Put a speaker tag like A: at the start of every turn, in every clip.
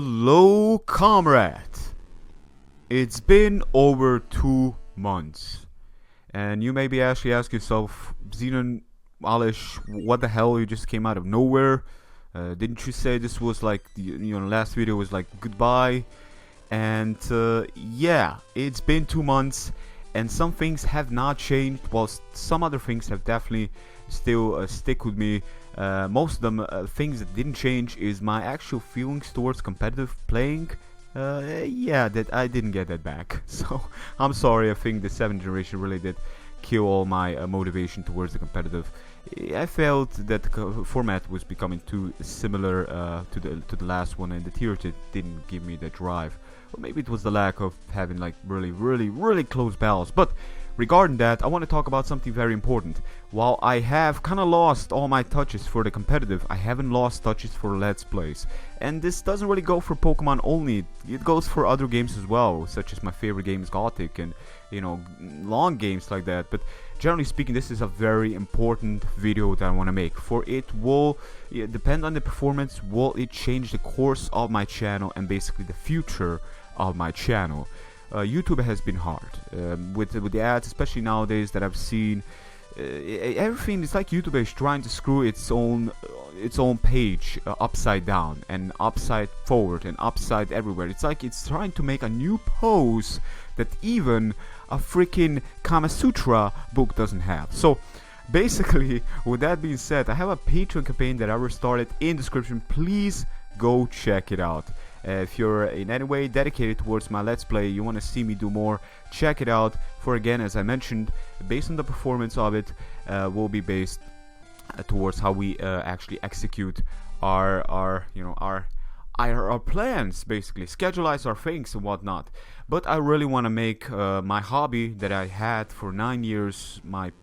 A: Hello, comrade. It's been over 2 months, and you may be actually ask yourself, Xenon, Alish, what the hell? You just came out of nowhere. Didn't you say this was like last video was like goodbye? And yeah, it's been 2 months, and some things have not changed, whilst some other things have definitely still stick with me. Most of them things that didn't change is my actual feelings towards competitive playing. Yeah, that I didn't get that back. So I'm sorry. I think the 7th generation really did kill all my motivation towards the competitive. I felt that the format was becoming too similar to the last one, and the tier didn't give me the drive. Or maybe it was the lack of having like really close battles. But regarding that, I want to talk about something very important. While I have kind of lost all my touches for the competitive, I haven't lost touches for Let's Plays. And this doesn't really go for Pokemon only, it goes for other games as well, such as my favorite games Gothic and, long games like that. But generally speaking, this is a very important video that I want to make, for it will depend on the performance, will it change the course of my channel and basically the future of my channel. YouTube has been hard with the ads, especially nowadays that I've seen. Everything is like YouTube is trying to screw its own page upside down and upside forward and upside everywhere. It's like it's trying to make a new pose that even a freaking Kama Sutra book doesn't have. So basically, with that being said, I have a Patreon campaign that I restarted in description. Please go check it out. If you're in any way dedicated towards my Let's Play, you want to see me do more, check it out. For again, as I mentioned, based on the performance of it, will be based towards how we actually execute our plans, basically scheduleize our things and whatnot. But I really want to make my hobby that I had for 9 years my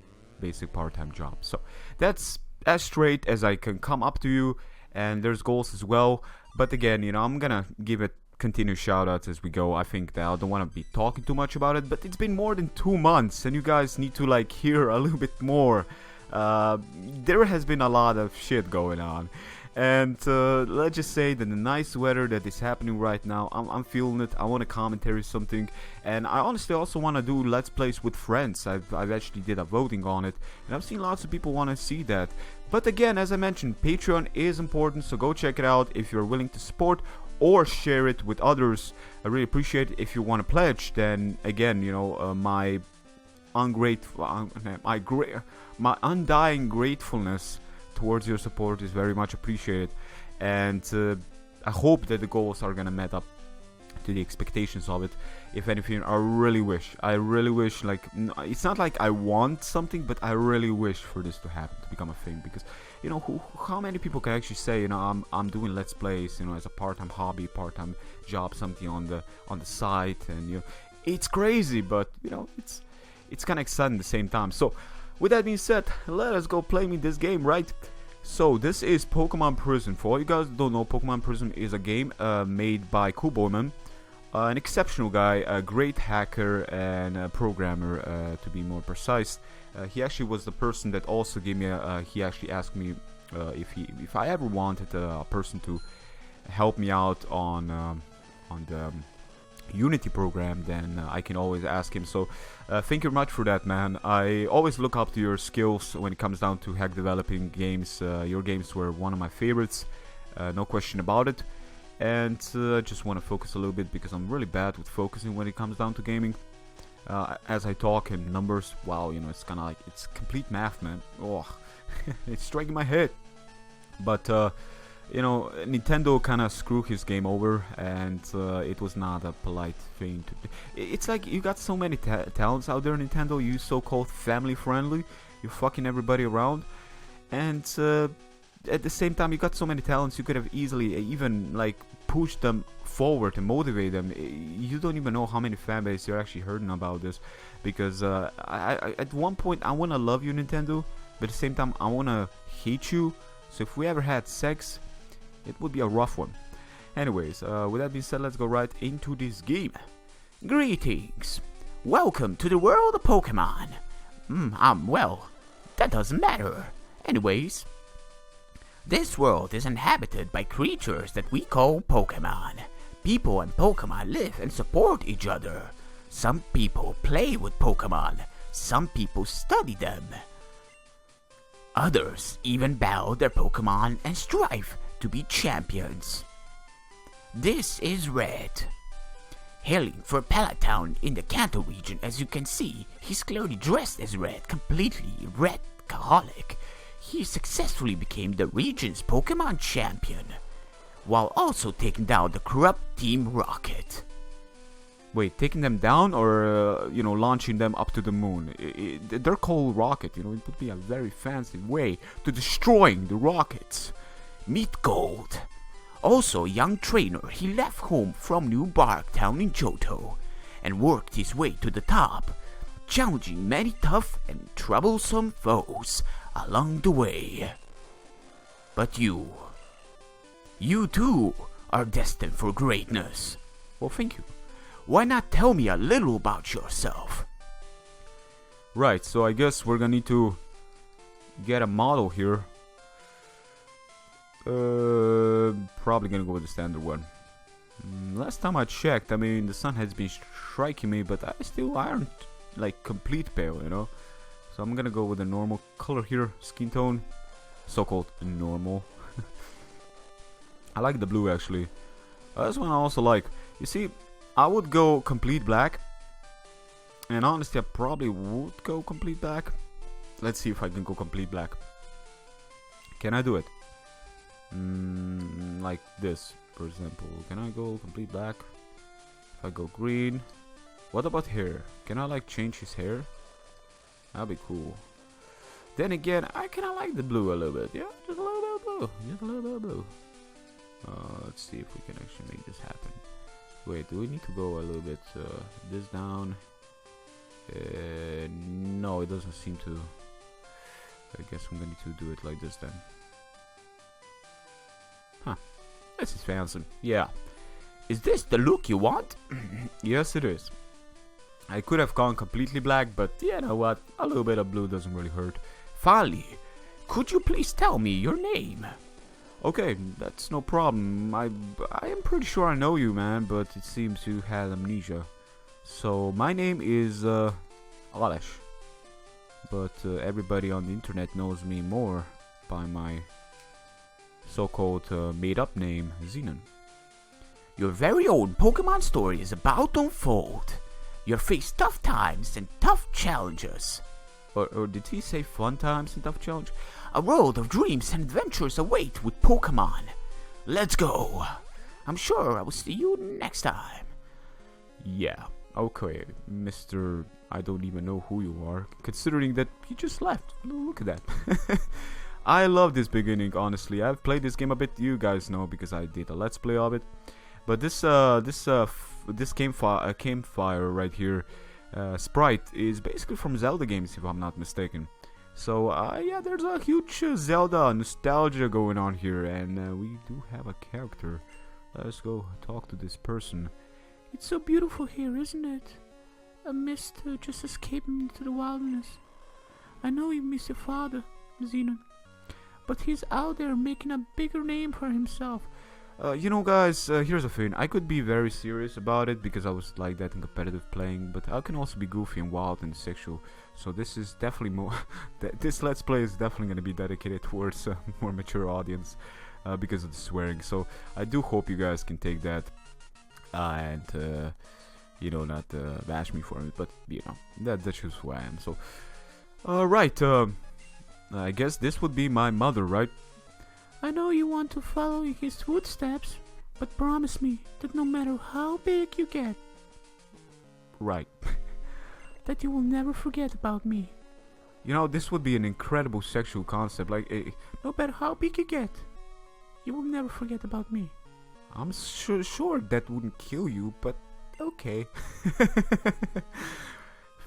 A: basic part-time job. So that's as straight as I can come up to you, and there's goals as well. But again, I'm gonna give it continuous shoutouts as we go. I think that I don't want to be talking too much about it, but it's been more than 2 months, and you guys need to like hear a little bit more. There has been a lot of shit going on, and let's just say that the nice weather that is happening right now, I'm feeling it. I want to commentary something, and I honestly also want to do Let's Plays with friends. I've actually did a voting on it, and I've seen lots of people want to see that. But again, as I mentioned, Patreon is important, so go check it out if you're willing to support or share it with others. I really appreciate it. If you want to pledge, then again, my undying gratefulness towards your support is very much appreciated, and I hope that the goals are gonna met up to the expectations of it. If anything, I really wish, like, it's not like I want something, but I really wish for this to happen, to become a thing, because how many people can actually say, I'm doing Let's Plays, as a part-time hobby, part-time job, something on the side, and it's crazy, but it's kind of exciting at the same time. So with that being said, let us go play me this game, right? So this is Pokemon Prism. For all you guys who don't know, Pokemon Prism is a game made by Kuboyman, an exceptional guy, a great hacker and a programmer, to be more precise. He actually was the person that also gave me he actually asked me if I ever wanted a person to help me out on the Unity program, then I can always ask him. So thank you very much for that, man. I always look up to your skills when it comes down to hack developing games. Your games were one of my favorites, no question about it. And I just want to focus a little bit, because I'm really bad with focusing when it comes down to gaming. As I talk in numbers, wow, it's kind of like, it's complete math, man. Oh, it's striking my head. But Nintendo kind of screwed his game over, and it was not a polite thing to do. It's like you got so many talents out there, Nintendo. You so-called family-friendly, you fucking everybody around, and at the same time, you got so many talents. You could have easily even like pushed them forward and motivate them. You don't even know how many fanbase you're actually hearing about this, because I at one point I want to love you, Nintendo, but at the same time I want to hate you. So if we ever had sex, it would be a rough one. Anyways, with that being said, let's go right into this game. Greetings. Welcome to the world of Pokemon. Well, that doesn't matter. Anyways,
B: This world is inhabited by creatures that we call Pokemon. People and Pokemon live and support each other. Some people play with Pokemon. Some people study them. Others even battle their Pokemon and strive to be champions. This is Red. Hailing from Palatown in the Kanto region, as you can see, he's clearly dressed as Red, completely red-caholic. He successfully became the region's Pokemon champion, while also taking down the corrupt Team Rocket.
A: Wait, taking them down or, launching them up to the moon? They're called Rocket, it would be a very fancy way to destroying the rockets.
B: Meet Gold. Also a young trainer, he left home from New Barktown in Johto and worked his way to the top, challenging many tough and troublesome foes along the way. But you too are destined for greatness.
A: Well, thank you.
B: Why not tell me a little about yourself?
A: Right, so I guess we're gonna need to get a model here. Probably gonna go with the standard one. Last time I checked, the sun has been striking me, but I still aren't like complete pale, So I'm gonna go with the normal color here, skin tone, so-called normal. I like the blue actually. This one I also like. You see, I would go complete black, and honestly I probably would go complete black. Let's see if I can go complete black. Can I do it? Like this, for example. Can I go complete black? If I go green. What about hair? Can I change his hair? That'd be cool. Then again, I kinda like the blue a little bit. Yeah, just a little bit of blue. Just a little bit of blue. Let's see if we can actually make this happen. Wait, do we need to go a little bit this down? No, it doesn't seem to. I guess I'm going to do it like this then. Huh. This is fancy. Yeah.
B: Is this the look you want?
A: Yes, it is. I could have gone completely black, but you know what? A little bit of blue doesn't really hurt.
B: Finally, could you please tell me your name?
A: Okay, that's no problem. I am pretty sure I know you, man, but it seems you had amnesia. So, my name is Alesh. But everybody on the internet knows me more by my so-called made-up name, Xenon.
B: Your very own Pokemon story is about to unfold. You'll face tough times and tough challenges.
A: Or did he say fun times and tough challenge?
B: A world of dreams and adventures await with Pokemon. Let's go. I'm sure I will see you next time.
A: Yeah, okay, Mr. I don't even know who you are, considering that you just left. Look at that. I love this beginning, honestly. I've played this game a bit, you guys know, because I did a let's play of it. But this campfire right here, sprite, is basically from Zelda games, if I'm not mistaken. So yeah, there's a huge Zelda nostalgia going on here, and we do have a character. Let's go talk to this person.
C: It's so beautiful here, isn't it? A mist just escaping into the wilderness. I know you miss your father, Xenon, but he's out there making a bigger name for himself.
A: You know, guys, here's the thing. I could be very serious about it because I was like that in competitive playing, but I can also be goofy and wild and sexual. So this is definitely more. This let's play is definitely going to be dedicated towards a more mature audience because of the swearing. So I do hope you guys can take that and not bash me for it. But that's just who I am. So right, I guess this would be my mother, right?
C: I know you want to follow his footsteps, but promise me that no matter how big you get,
A: right,
C: that you will never forget about me.
A: This would be an incredible sexual concept.
C: No matter how big you get, you will never forget about me.
A: I'm sure that wouldn't kill you, but okay.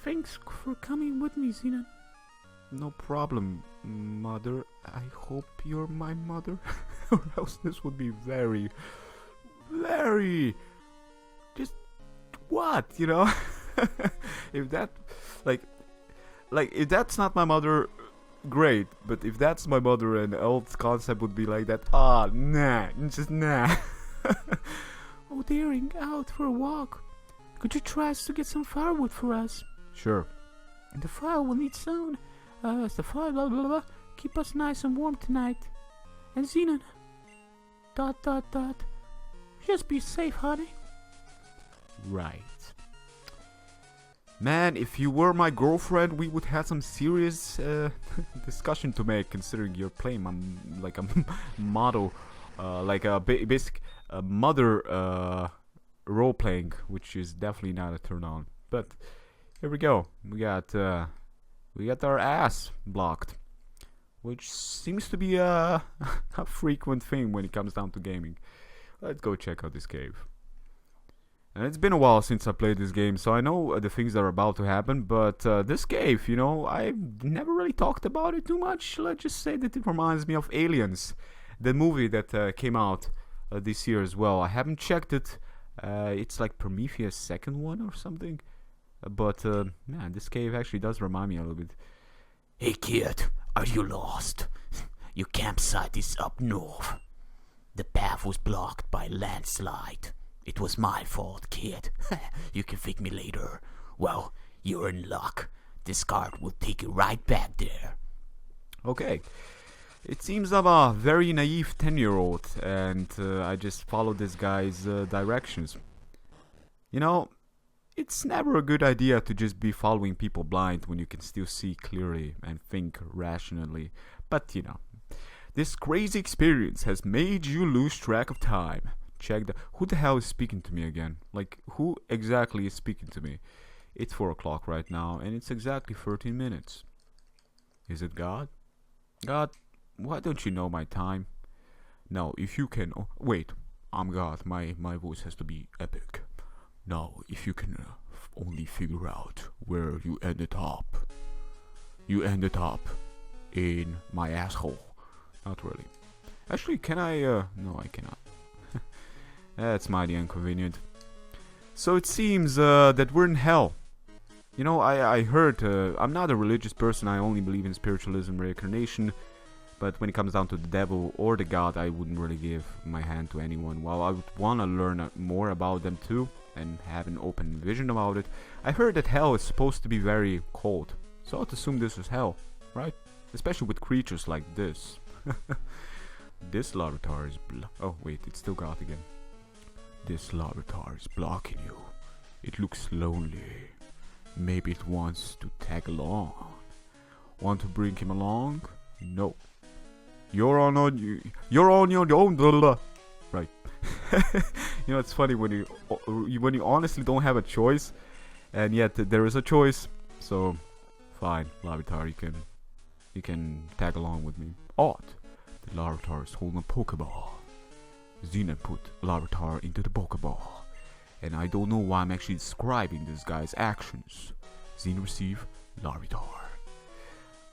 C: Thanks for coming with me, Xenon.
A: No problem, mother. I hope you're my mother, or else this would be very, very, just what, if that, if that's not my mother, great, but if that's my mother and the old concept would be like that, nah, just nah.
C: Oh, daring, out for a walk. Could you try to get some firewood for us?
A: Sure.
C: The fire will need soon. As the fire, blah blah blah. Keep us nice and warm tonight. And Xenon. ... Just be safe, honey.
A: Right. Man, if you were my girlfriend, we would have some serious discussion to make, considering you're playing like a model, like a basic mother role playing, which is definitely not a turn on. But here we go. We got our ass blocked, which seems to be a frequent thing when it comes down to gaming. Let's go check out this cave. And it's been a while since I played this game, so I know the things that are about to happen, but this cave, you know, I've never really talked about it too much. Let's just say that it reminds me of Aliens, the movie that came out this year as well. I haven't checked it. It's like Prometheus' second one or something. But, man, this cave actually does remind me a little bit.
B: Hey kid, are you lost? Your campsite is up north. The path was blocked by a landslide. It was my fault, kid. You can thank me later. Well, you're in luck. This cart will take you right back there.
A: Okay. It seems I'm a very naive 10-year-old, and I just follow this guy's directions. You know, it's never a good idea to just be following people blind when you can still see clearly and think rationally. But, you know, this crazy experience has made you lose track of time. Who the hell is speaking to me again? Like, who exactly is speaking to me? It's 4 o'clock right now, and it's exactly 13 minutes. Is it God? God, why don't you know my time? Now, if you can... Oh, wait, I'm God. My voice has to be epic. Now, if you can only figure out where you ended up. You ended up in my asshole. Not really. Actually, can I... No, I cannot. That's mighty inconvenient. So it seems that we're in hell. You know, I heard... I'm not a religious person. I only believe in spiritualism, reincarnation. But when it comes down to the devil or the god, I wouldn't really give my hand to anyone. While I would want to learn more about them too, and have an open vision about it, I heard that hell is supposed to be very cold. So I'd assume this is hell, right? Especially with creatures like this. This lavatar is oh wait, it's still God again. This lavatar is blocking you. It looks lonely. Maybe it wants to tag along. Want to bring him along? No. You're on your own. Blah, blah. Right. You know, it's funny when you honestly don't have a choice, and yet there is a choice. So, fine, Larvitar, you can tag along with me. Odd. The Larvitar is holding a Pokeball. Xenon put Larvitar into the Pokeball, and I don't know why I'm actually describing this guy's actions. Xenon receive Larvitar.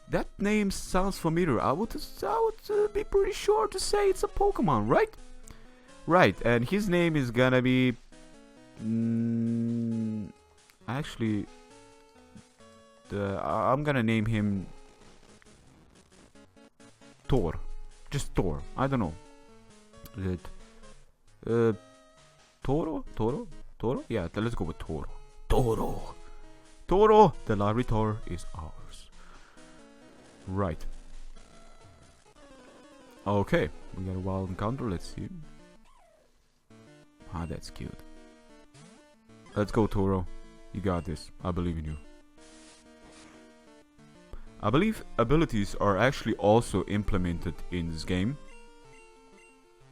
A: That name sounds familiar. I would be pretty sure to say it's a Pokemon, right? Right, and his name is gonna be... actually... I'm gonna name him... Thor. Just Thor. I don't know. Toro? Toro? Yeah, let's go with Toro. Toro! The Larvitar is ours. Right. Okay, we got a wild encounter. Let's see. Ah, that's cute. Let's go, Toro. You got this. I believe in you. I believe abilities are actually also implemented in this game.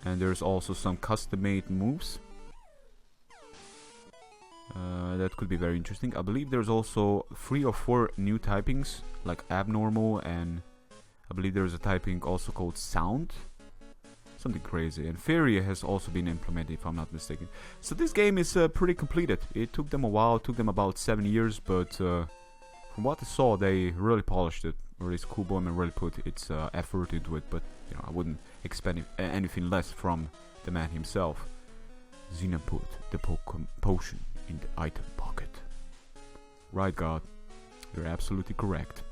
A: And there's also some custom-made moves. That could be very interesting. I believe there's also 3 or 4 new typings, like abnormal, and I believe there's a typing also called sound. Something crazy. And Fairy has also been implemented, if I'm not mistaken. So this game is pretty completed. It took them a while. It took them about 7 years, but from what I saw, they really polished it. Or at least Kuboiman really put its effort into it. But you know, I wouldn't expect anything less from the man himself. Xenon put the potion in the item pocket. Right, God. You're absolutely correct.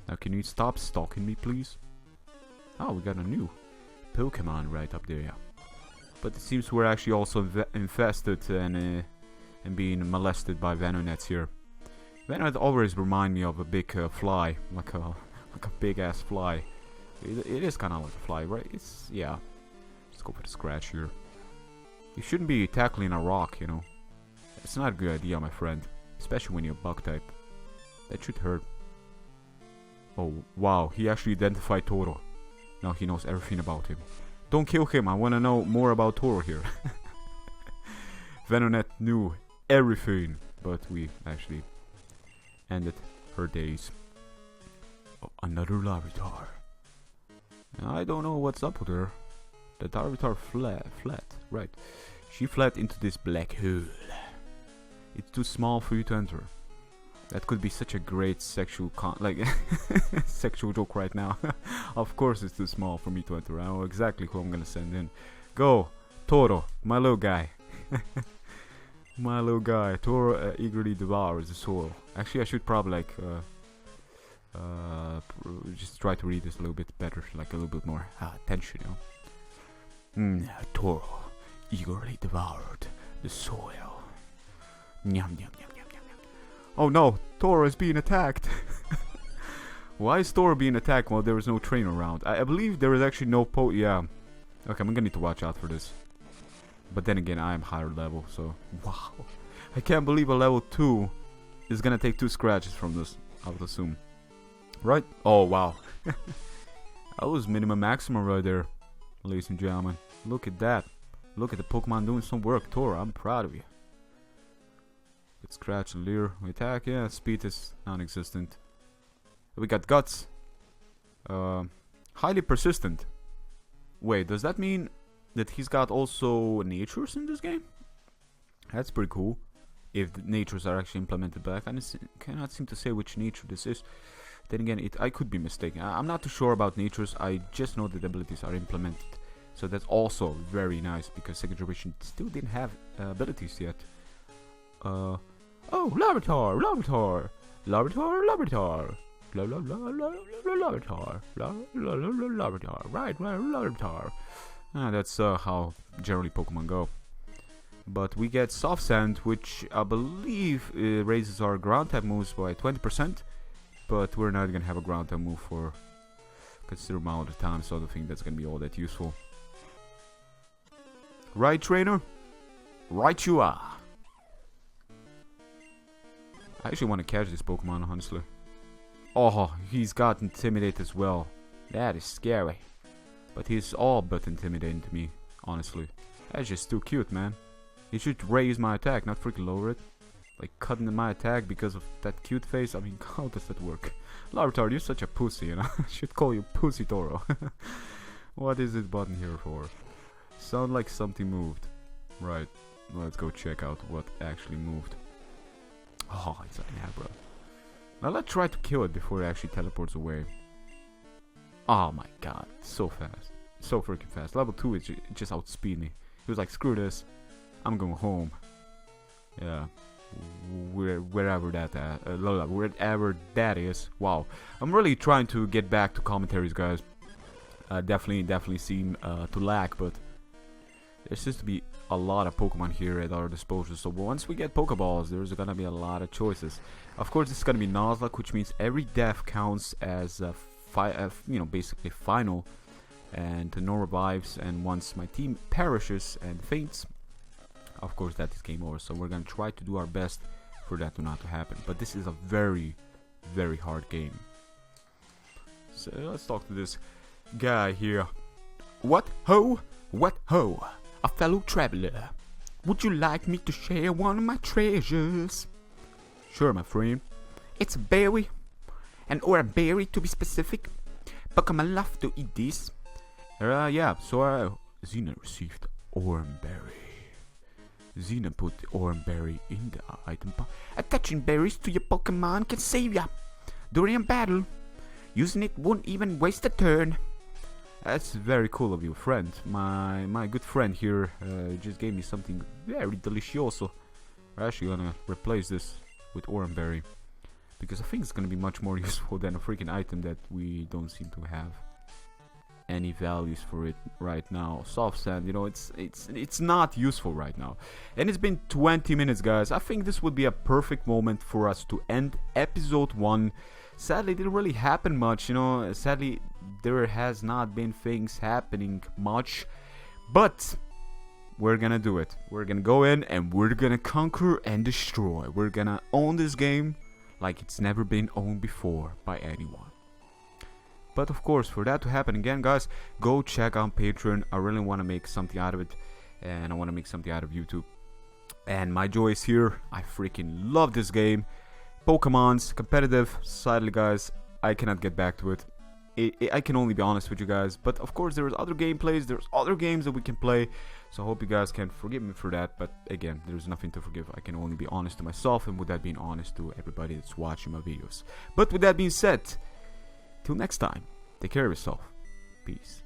A: Now can you stop stalking me, please? Oh, we got a new Pokemon right up there, yeah. But it seems we're actually also infested and being molested by Venonets here. Venonet always remind me of a big fly, like a big ass fly. It is kind of like a fly, right? It's, yeah. Let's go for the scratch here. You shouldn't be tackling a rock, you know. It's not a good idea, my friend. Especially when you're bug type. That should hurt. Oh, wow. He actually identified Toro. Now he knows everything about him. Don't kill him. I want to know more about Toro here. Venonet knew everything. But we actually ended her days. Oh, another Larvitar. I don't know what's up with her. The Larvitar flat. Right. She fled into this black hole. It's too small for you to enter. That could be such a great sexual sexual joke right now. Of course it's too small for me to enter. I know exactly who I'm gonna send in. Go, Toro, my little guy. My little guy. Toro eagerly devours the soil. Actually, I should probably just try to read this a little bit better, like a little bit more attention, you know.
B: Toro eagerly devoured the soil. Nyam, nyam, nyam, nyam, nyam, nyam.
A: Oh no, Toro is being attacked. Why is Toro being attacked while there is no trainer around? I believe there is actually no yeah. Okay, I'm gonna need to watch out for this. But then again, I am higher level, so... Wow. I can't believe a level 2 is gonna take 2 scratches from this, I would assume. Right? Oh, wow. That was minimum maximum right there, ladies and gentlemen. Look at that. Look at the Pokemon doing some work. Toro, I'm proud of you. Good scratch and leer. We attack, yeah, speed is non-existent. We got guts. Highly persistent. Wait, does that mean that he's got also natures in this game? That's pretty cool. If the natures are actually implemented, but I cannot seem to say which nature this is. Then again, I could be mistaken. I'm not too sure about natures. I just know that the abilities are implemented. So that's also very nice, because second generation still didn't have abilities yet. Oh, Larvitar, Larvitar, Larvitar, Larvitar, Larvitar, Larvitar, right, Larvitar. That's how generally Pokemon go. But we get Soft Sand, which I believe raises our ground type moves by 20%. But we're not gonna have a ground type move for a considerable amount of time, so I don't think that's gonna be all that useful. Right, trainer? Right you are. I actually want to catch this Pokemon, honestly. Oh, he's got Intimidate as well. That is scary. But he's all but intimidating to me, honestly. That's just too cute, man. He should raise my attack, not freaking lower it. Like cutting my attack because of that cute face. I mean, how does that work? Larvitar, you're such a pussy, you know. I should call you Pussy Toro. What is this button here for? Sound like something moved. Right. Let's go check out what actually moved. Oh, it's an Abra. Now let's try to kill it before it actually teleports away. Oh my god, so fast. So freaking fast. Level 2 is just outspeed me. He was like, screw this. I'm going home. Yeah. Wherever that is. Wow. I'm really trying to get back to commentaries, guys. Definitely seem to lack, but there seems to be a lot of Pokemon here at our disposal. So once we get Pokeballs, there's gonna be a lot of choices. Of course, this is gonna be Nuzlocke, which means every death counts as basically final, and no revives. And once my team perishes and faints, of course that is game over. So we're gonna try to do our best for that to not to happen. But this is a very, very hard game. So let's talk to this guy here. What ho? What ho? A fellow traveler. Would you like me to share one of my treasures? Sure, my friend. It's a berry. Or a berry to be specific. Pokemon love to eat this. Yeah, so Xena received Oranberry. Xena put the Oranberry in the item box. Attaching berries to your Pokemon can save ya during a battle. Using it won't even waste a turn. That's very cool of you, friend. My good friend here just gave me something very delicioso. We're actually gonna replace this with Oranberry. because I think it's gonna be much more useful than a freaking item that we don't seem to have any values for it right now. Soft sand, you know, it's not useful right now. And it's been 20 minutes, guys. I think this would be a perfect moment for us to end episode 1. Sadly, it didn't really happen much, you know. Sadly, there has not been things happening much, but we're gonna do it. We're gonna go in and we're gonna conquer and destroy. We're gonna own this game like it's never been owned before by anyone. But of course, for that to happen again, guys, go check out Patreon. I really want to make something out of it, and I want to make something out of YouTube. And my joy is here. I freaking love this game. Pokemon's competitive. Sadly, guys, I cannot get back to it. I can only be honest with you guys. But of course, there's other gameplays. There's other games that we can play. So I hope you guys can forgive me for that. But again, there's nothing to forgive. I can only be honest to myself, and with that being honest to everybody that's watching my videos. But with that being said, till next time, take care of yourself. Peace.